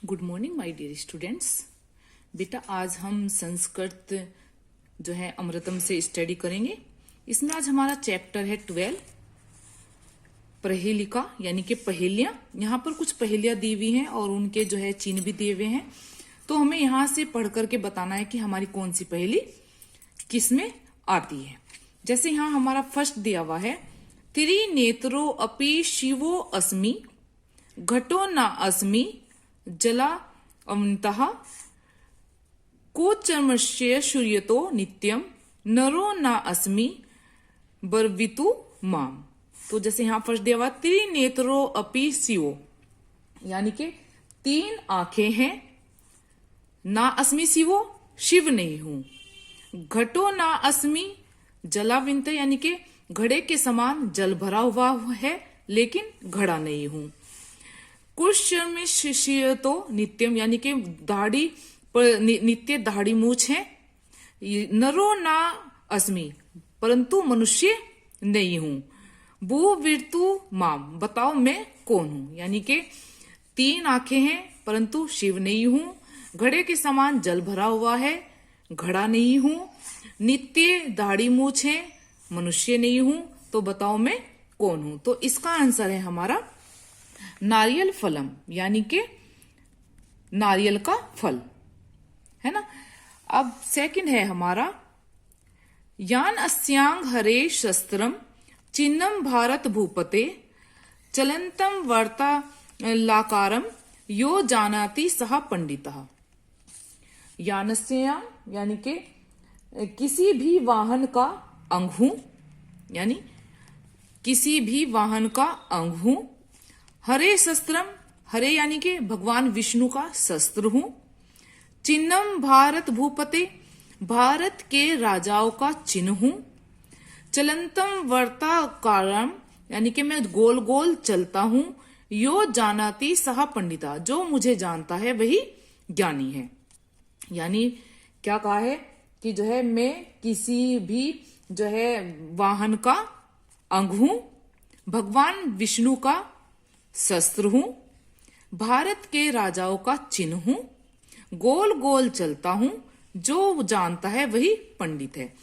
Good morning my dear students. बेटा आज हम संस्कृत जो है अमृतम से स्टडी करेंगे। इसमें आज हमारा चैप्टर है 12 पहेलिका यानी कि पहेलियां। यहाँ पर कुछ पहेलियां दी हुई हैं और उनके जो है चिन्ह भी दिए हुए हैं। तो हमें यहाँ से पढ़ करके बताना है कि हमारी कौन सी पहेली किसमें आती है। जैसे यहाँ हमारा फर्स्ट दिया हुआ है, त्रिनेत्रो अपि शिवो अस्मि घटो न अस्मि जला अवंतः कोचर्मस्य सूर्यतो नित्यम नरो न अस्मि बर्वितु माम। तो जैसे यहां फर्स्ट दिया हुआ, त्रिनेत्रो अपि शिवो यानी कि 3 आंखें हैं, ना अस्मि शिवो शिव नहीं हूं, घटो ना अस्मि जलाविंत यानी कि घड़े के समान जल भरा हुआ है लेकिन घड़ा नहीं हूं, कुश शिष्य तो नित्यम यानी कि दाढ़ी पर नित्य दाढ़ी मूछ है, नरो ना अस्मि परंतु मनुष्य नहीं हूं, भू विरतु माम बताओ मैं कौन हूं। यानी कि 3 आंखें हैं परंतु शिव नहीं हूं, घड़े के समान जल भरा हुआ है घड़ा नहीं हूं, नित्य दाढ़ी मूछ है मनुष्य नहीं हूं, तो बताओ मैं कौन हूं। तो इसका आंसर है हमारा नारियल फलम यानी कि नारियल का फल है ना। अब सेकंड है हमारा, यान अस्यांग हरे शस्त्रम चिन्हम भारत भूपते चलंतम वर्ता लाकारम यो जानाति सह पंडितः। यानस्याम यानी कि किसी भी वाहन का अंग हूं, यानी किसी भी वाहन का अंग हूं, हरे शस्त्रम हरे यानी कि भगवान विष्णु का शस्त्र हूं, चिन्हम भारत भूपते भारत के राजाओं का चिन्ह हूं, चलंतम वर्ताकारम यानी कि मैं गोल गोल चलता हूं, यो जानाति सह पंडिता जो मुझे जानता है वही ज्ञानी है। यानी क्या कहा है कि जो है मैं किसी भी जो है वाहन का अंग हूं, भगवान विष्णु का शस्त्र हूं, भारत के राजाओं का चिन्ह हूं, गोल गोल चलता हूं, जो जानता है वही पंडित है।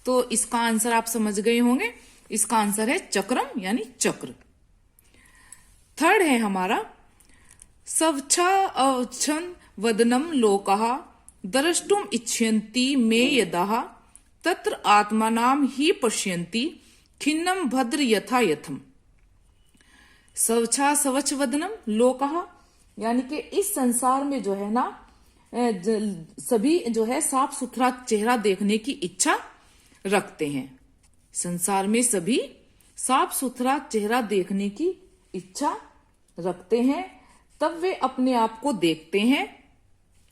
तो इसका आंसर आप समझ गए होंगे, इसका आंसर है चक्रम यानी चक्र। थर्ड है हमारा, सवच्छा अवच्छन वदनम लोकाः द्रष्टुम इच्छन्ति मे यदाः तत्र आत्मानाम ही पश्यन्ति खिन्नम भद्र यथा यथम। सवच्छा सवच्छ वदनम लोकाः यानी कि इस संसार में जो है ना सभी जो है साफ सुथरा चेहरा देखने की इच्छा रखते हैं। संसार में सभी साफ सुथरा चेहरा देखने की इच्छा रखते हैं, तब वे अपने आप को देखते हैं,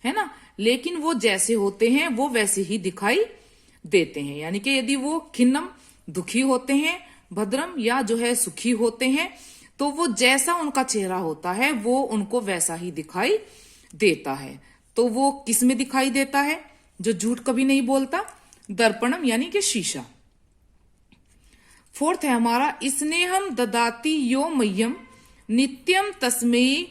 है ना। लेकिन वो जैसे होते हैं वो वैसे ही दिखाई देते हैं। यानी कि यदि वो खिन्नम दुखी होते हैं, भद्रम या जो है सुखी होते हैं, तो वो जैसा उनका चेहरा होता है वो उनको वैसा ही दिखाई देता है। तो वो किस में दिखाई देता है? जो झूठ कभी नहीं बोलता, दर्पणम यानी कि शीशा। फोर्थ है हमारा, स्नेहम ददाति यो मह्यम नित्यम तस्मै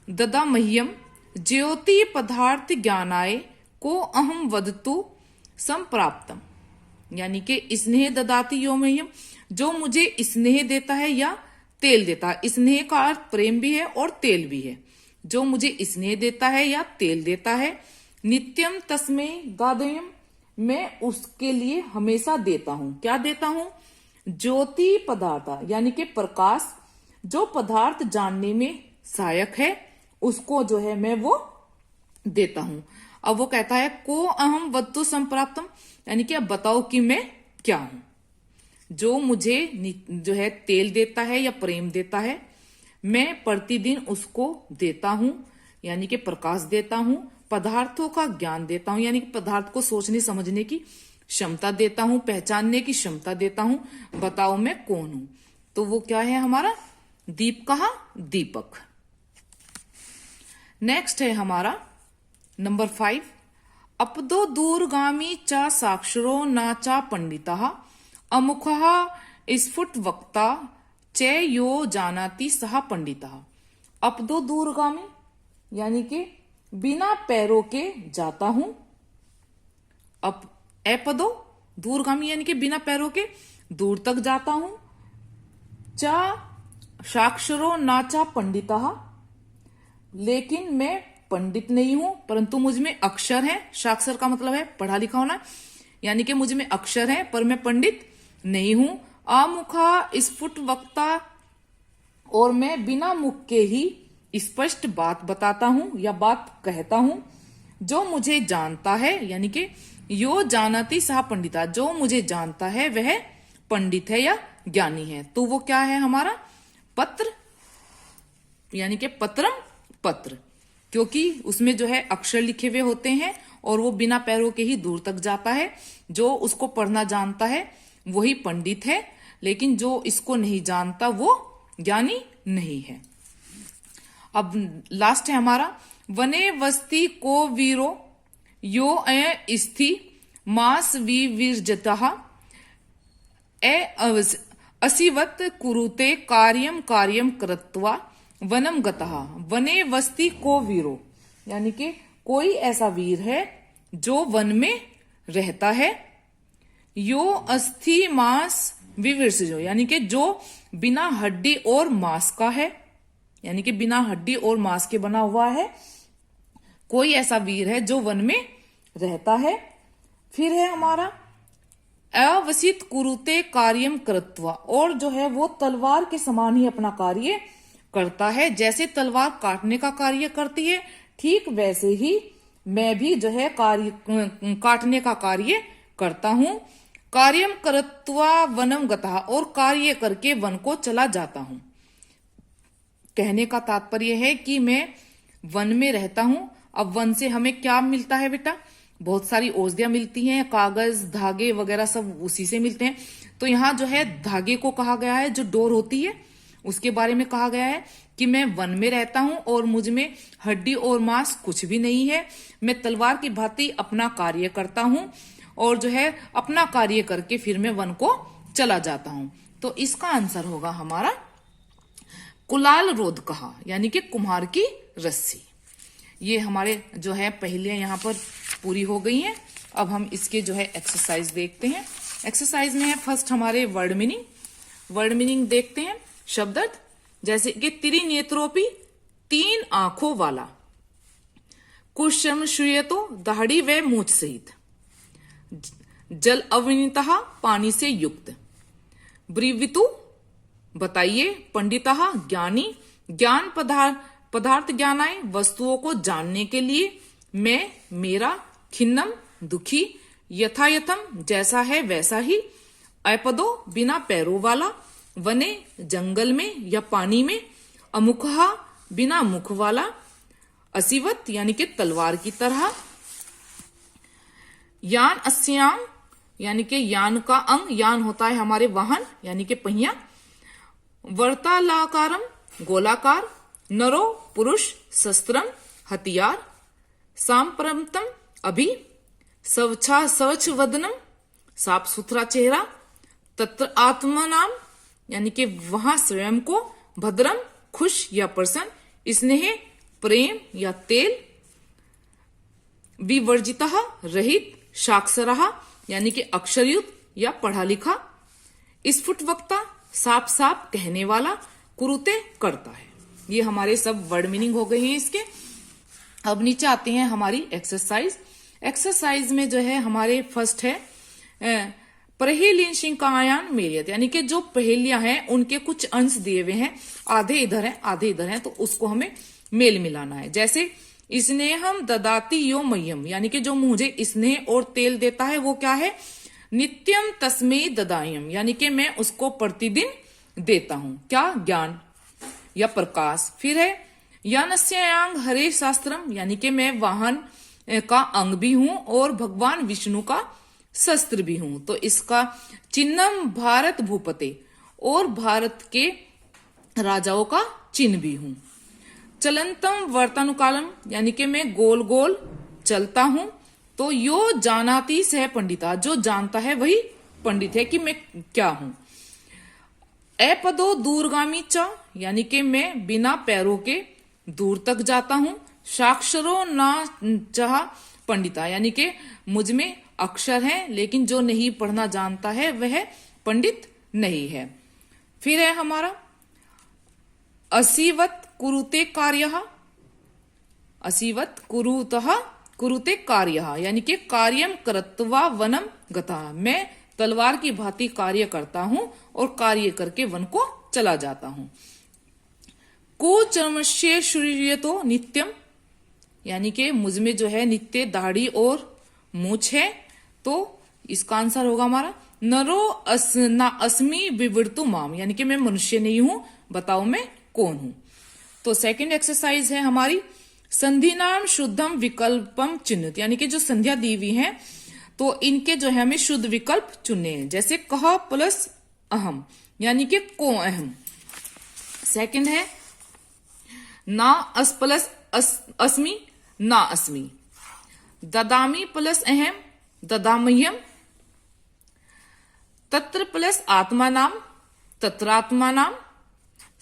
ददा मह्यम ज्योति पदार्थ ज्ञानाय को अहम वदतु संप्राप्तम। यानी कि स्नेह ददाति यो मह्यम जो मुझे स्नेह देता है या तेल देता है। स्नेह का अर्थ प्रेम भी है और तेल भी है। जो मुझे स्नेह देता है या तेल देता है, नित्यम तस्मै दादयम मैं उसके लिए हमेशा देता हूं। क्या देता हूं? ज्योति पदार्थ यानी कि प्रकाश, जो पदार्थ जानने में सहायक है उसको जो है मैं वो देता हूं। अब वो कहता है को अहम वस्तु संप्राप्तम यानी कि अब बताओ कि मैं क्या हूं। जो मुझे जो है तेल देता है या प्रेम देता है, मैं प्रतिदिन उसको देता हूं यानी कि प्रकाश देता हूं, पदार्थों का ज्ञान देता हूं यानी कि पदार्थ को सोचने समझने की क्षमता देता हूं, पहचानने की क्षमता देता हूं। बताओ मैं कौन हूं। तो वो क्या है हमारा दीप कहा दीपक। नेक्स्ट है हमारा नंबर 5, अपदो दूरगामी चा साक्षरो ना चा पंडितः अमुखः स्फुट वक्ता चे यो जानाति सह पंडितः। अपदो दूरगामी यानी कि बिना पैरों के जाता हूं। अब अपदो दूरगामी यानी कि बिना पैरों के दूर तक जाता हूं। चा साक्षरो नाचा पंडिता, लेकिन मैं पंडित नहीं हूं, परंतु मुझ में अक्षर है। साक्षर का मतलब है पढ़ा लिखा होना, यानी कि मुझ में अक्षर है पर मैं पंडित नहीं हूं। आमुखा स्फुट वक्ता, और मैं बिना मुख के ही स्पष्ट बात बताता हूं या बात कहता हूं। जो मुझे जानता है, यानी कि यो जानती सह पंडिता, जो मुझे जानता है वह पंडित है या ज्ञानी है। तो वो क्या है हमारा पत्र, यानी कि पत्रम पत्र, क्योंकि उसमें जो है अक्षर लिखे हुए होते हैं और वो बिना पैरों के ही दूर तक जाता है। जो उसको पढ़ना जानता है वही पंडित है, लेकिन जो इसको नहीं जानता वो ज्ञानी नहीं है। अब लास्ट है हमारा वने वस्ती को वीरो यो स्थि मास विविर्जतः असिवत कुरुते कार्यम कार्यम कृत्वा वनम गतः। वने वस्ती को वीरो, यानी कि कोई ऐसा वीर है जो वन में रहता है। यो अस्थि मांस विविर्जो, यानी कि जो बिना हड्डी और मांस का है, यानी कि बिना हड्डी और मांस के बना हुआ है। कोई ऐसा वीर है जो वन में रहता है। फिर है हमारा अवसित कुरुते कार्यम कृत्वा, और जो है वो तलवार के समान ही अपना कार्य करता है। जैसे तलवार काटने का कार्य करती है, ठीक वैसे ही मैं भी जो है काटने का कार्य करता हूं। कार्यम कृत्वा वनम गतः, और कार्य करके वन को चला जाता हूं। कहने का तात्पर्य है कि मैं वन में रहता हूं। अब वन से हमें क्या मिलता है बेटा, बहुत सारी औषधियां मिलती हैं, कागज धागे वगैरह सब उसी से मिलते हैं। तो यहाँ जो है धागे को कहा गया है, जो डोर होती है उसके बारे में कहा गया है कि मैं वन में रहता हूं और मुझ में हड्डी और मांस कुछ भी नहीं है। मैं तलवार की भांति अपना कार्य करता हूं और जो है अपना कार्य करके फिर मैं वन को चला जाता हूं। तो इसका आंसर होगा हमारा कुलाल रोध कहा, यानी कि कुम्हार की रस्सी। ये हमारे जो है पहेलियां यहाँ पर पूरी हो गई हैं। अब हम इसके जो है एक्सरसाइज देखते हैं। एक्सरसाइज में है फर्स्ट हमारे वर्ड मीनिंग। वर्ड मीनिंग देखते हैं। शब्द अर्थ जैसे कि त्रिनेत्रोपी, तीन आंखों वाला, कुशम श्रूयतो, दाढ़ी व मूछ सहित, जल अवनीतः, पानी से युक्त, ब्रीवितु, बताइए, पंडितः, ज्ञानी, ज्ञान पदार्थ ज्ञानाय, वस्तुओं को जानने के लिए, मैं, मेरा, खिन्नम, दुखी, यथायथम, जैसा है वैसा ही, अपदो, बिना पैरों वाला, वने, जंगल में या पानी में, अमुखहा, बिना मुख वाला, असिवत, यानी कि तलवार की तरह, यान अस्याम, यानी कि यान का अंग, यान होता है हमारे वाहन यानी कि पहिया, वर्तालाकारम, गोलाकार, नरो, पुरुष, शस्त्रम, हथियार, सांप्रमतम, अभी, स्वच्छ वदनम, साफ सुथरा चेहरा, तत्र आत्मनाम, यानी कि वहां स्वयं को, भद्रम, खुश या प्रसन्न, स्नेह, प्रेम या तेल, विवर्जितः, रहित, साक्षरः, यानी कि अक्षरयुक्त या पढ़ा लिखा, स्फुट वक्ता, साफ साफ कहने वाला, कुरुते, करता है। ये हमारे सब वर्ड मीनिंग हो गए हैं इसके। अब नीचे आते हैं हमारी एक्सरसाइज। एक्सरसाइज में जो है हमारे फर्स्ट है परहेलिंशिकायान मेलियत, यानी कि जो पहेलियां हैं उनके कुछ अंश दिए हुए हैं, आधे इधर हैं आधे इधर हैं, तो उसको हमें मेल मिलाना है। जैसे स्नेहम ददाती यो मह्यम, यानी कि जो मुझे स्नेह और तेल देता है वो क्या है, नित्यम तस्मै ददायम, यानी कि मैं उसको प्रतिदिन देता हूं, क्या, ज्ञान या प्रकाश। फिर है यानस्यांग हरे शास्त्रम, यानी कि मैं वाहन का अंग भी हूं और भगवान विष्णु का शस्त्र भी हूं। तो इसका चिन्हम भारत भूपते, और भारत के राजाओं का चिन्ह भी हूं। चलंतम वर्तानुकालम, यानी कि मैं गोल गोल चलता हूं। तो यो जानाती सह पंडिता, जो जानता है वही पंडित है कि मैं क्या हूं। अपदो दूरगामी च, यानी कि मैं बिना पैरों के दूर तक जाता हूं। साक्षरो ना चाह पंडिता, यानी कि मुझ में अक्षर है लेकिन जो नहीं पढ़ना जानता है वह पंडित नहीं है। फिर है हमारा असीवत कुरुते कार्यः, असीवत कुरुतः कुरुते कार्यः, यानी कि कार्यम कृत्वा वनम गतः, मैं तलवार की भांति कार्य करता हूं और कार्य करके वन को चला जाता हूं। कुचर्मस्य श्रूयतो नित्यम, यानी कि मुझ में जो है नित्य दाढ़ी और मूछ है, तो इसका आंसर होगा हमारा नरो ना अस्मि विवृतु माम, यानी कि मैं मनुष्य नहीं हूं, बताओ मैं कौन हूं। तो सेकंड एक्सरसाइज है हमारी संधि नाम शुद्धम विकल्पम चिन्हित, यानी कि जो संध्या दी हुई है तो इनके जो है हमें शुद्ध विकल्प चुनने हैं। जैसे कह प्लस अहम, यानी कि को अहम। सेकंड है ना अस प्लस अस्मि, ना अस्मि। ददामी प्लस अहम, ददामह्यम। तत्र प्लस आत्मा नाम, तत्रात्मा नाम।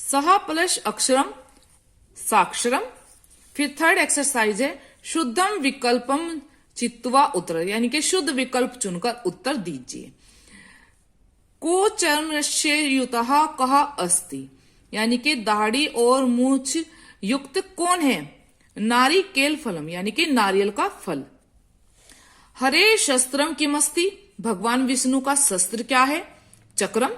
सह प्लस अक्षरम, साक्षरम। फिर थर्ड एक्सरसाइज है शुद्धम विकल्पम चित्वा उत्तर, यानी कि शुद्ध विकल्प चुनकर उत्तर दीजिए। को चर्मस्य युतः कः अस्ति, यानी कि दाढ़ी और मूछ युक्त कौन है? नारिकेल फलम, यानी कि नारियल का फल। हरे शस्त्रम किमस्ति, भगवान विष्णु का शस्त्र क्या है? चक्रम।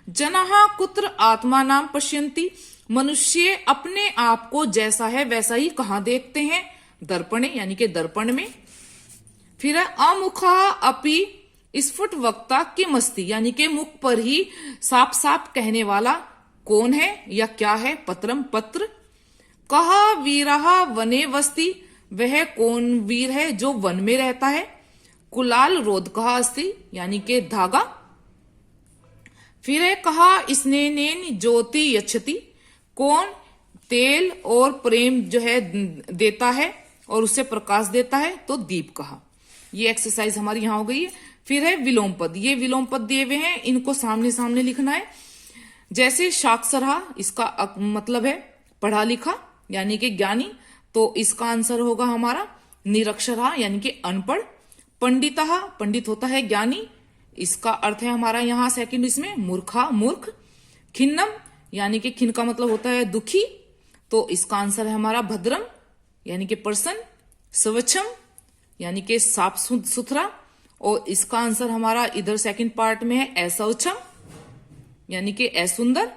जनः कुत्र आत्मा नाम पश्यन्ति, मनुष्य अपने आप को जैसा है वैसा ही कहां देखते हैं? दर्पणे, यानी कि दर्पण में। फिर अमुखा अपि स्फुट वक्ता किमस्ति, यानी कि मुख पर ही साफ साफ कहने वाला कौन है या क्या है? पत्रम, पत्र। कहा वीरहा वने वस्ति, वह कौन वीर है जो वन में रहता है? कुलाल रोध कहा अस्ति, यानी कि धागा। फिर है कहा स्नेनेन ज्योति यच्छति, कौन तेल और प्रेम जो है देता है और उससे प्रकाश देता है? तो दीप कहा। ये एक्सरसाइज हमारी यहां हो गई है। फिर है विलोम पद, ये विलोम पद दिए हुए हैं, इनको सामने सामने लिखना है। जैसे साक्षरहा, इसका मतलब है पढ़ा लिखा यानी कि ज्ञानी, तो इसका आंसर होगा हमारा निरक्षरहा यानी कि अनपढ़। पंडितः, पंडित होता है ज्ञानी, इसका अर्थ है हमारा यहाँ सेकंड इसमें मूर्खा, मूर्ख। खिन्नम, यानी कि खिन्न का मतलब होता है दुखी, तो इसका आंसर है हमारा भद्रम यानी कि पर्सन। स्वच्छम, यानी कि साफ सुथरा, और इसका आंसर हमारा इधर सेकंड पार्ट में है असौचम, यानी कि असुंदर।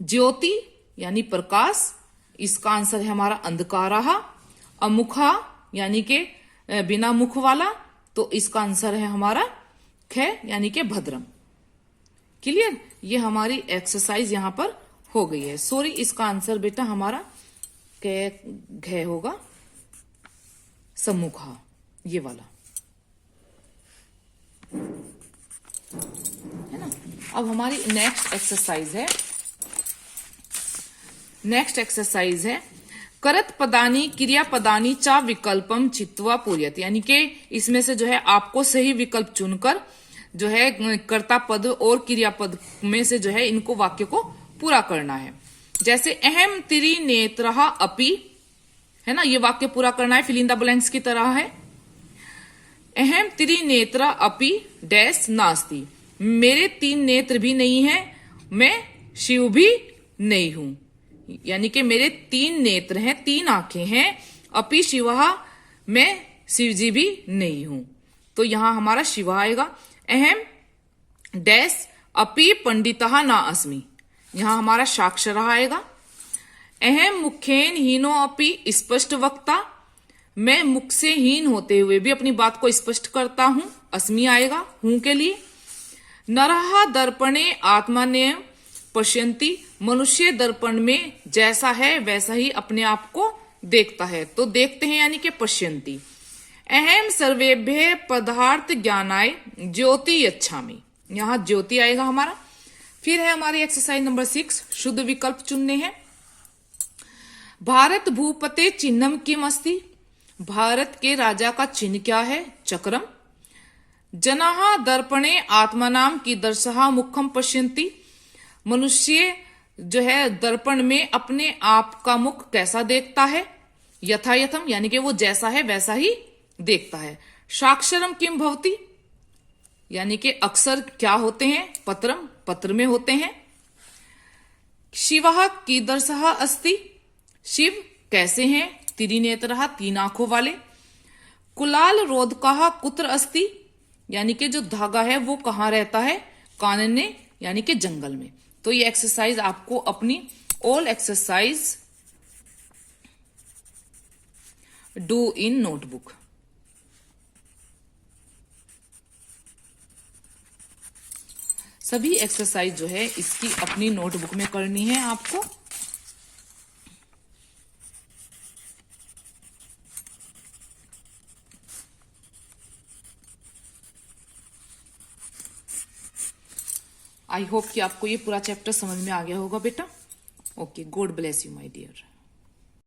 ज्योति यानी प्रकाश, इसका आंसर है हमारा अंधकाराहा। अमुखा यानी कि बिना मुख वाला, तो इसका आंसर है हमारा ख यानी कि भद्रम। क्लियर? ये हमारी एक्सरसाइज यहां पर हो गई है। सॉरी, इसका आंसर बेटा हमारा घ होगा, सम्मुखा, ये वाला है ना। अब हमारी नेक्स्ट एक्सरसाइज है करत पदानी क्रिया पदानी चा विकल्पम चित्वा पूर्यत, यानी कि इसमें से जो है आपको सही विकल्प चुनकर जो है कर्ता पद और क्रिया पद में से जो है इनको वाक्य को पूरा करना है। जैसे अहम तिरी नेत्रहा अपि, है ना, ये वाक्य पूरा करना है, फिल इन द ब्लैंक्स की तरह है। अहम तिरी नेत्र अपि डैश नास्ति, मेरे 3 नेत्र भी नहीं है, मैं शिव भी नहीं हूं, यानी कि मेरे 3 नेत्र हैं, 3 आंखें हैं। अपि शिवहा, मैं शिव जी भी नहीं हूं, तो यहां हमारा शिवा आएगा। अहम डैश अपि पंडितः ना अस्मि, यहां हमारा साक्षर आएगा। अहम मुखेन हीनो अपि स्पष्ट वक्ता, मैं मुख से हीन होते हुए भी अपनी बात को स्पष्ट करता हूं, अस्मि आएगा हूं के लिए। नरहा दर्पणे आत्माने पश्यन्ति, मनुष्य दर्पण में जैसा है वैसा ही अपने आप को देखता है, तो देखते हैं यानी कि पश्यन्ति। अहम सर्वेभ्य पदार्थ ज्ञानाय ज्योति यच्छामि, यहां ज्योति आएगा हमारा। फिर है हमारी एक्सरसाइज नंबर 6, शुद्ध विकल्प चुनने हैं। भारत भूपते चिन्हम किम अस्ति, भारत के राजा का चिन्ह क्या है? चक्रम। जनाः दर्पणे आत्मानाम कीदृशः मुखम पश्यन्ति, मनुष्य जो है दर्पण में अपने आप का मुख कैसा देखता है? यथा यथम यानी कि वो जैसा है वैसा ही देखता है। साक्षरम किम भवति यानी कि अक्षर क्या होते हैं, पत्रम पत्र में होते हैं। शिवः कीदर्शः अस्ति शिव कैसे हैं, त्रिनेत्रः तीन आंखों वाले। कुलाल रोधकः कुत्र अस्ति यानी कि जो धागा है वो कहाँ रहता है, कानने यानी कि जंगल में। तो ये एक्सरसाइज आपको अपनी all exercise do in notebook. सभी एक्सरसाइज जो है इसकी अपनी नोटबुक में करनी है आपको। आई होप कि आपको ये पूरा चैप्टर समझ में आ गया होगा बेटा। Okay, God bless you my dear.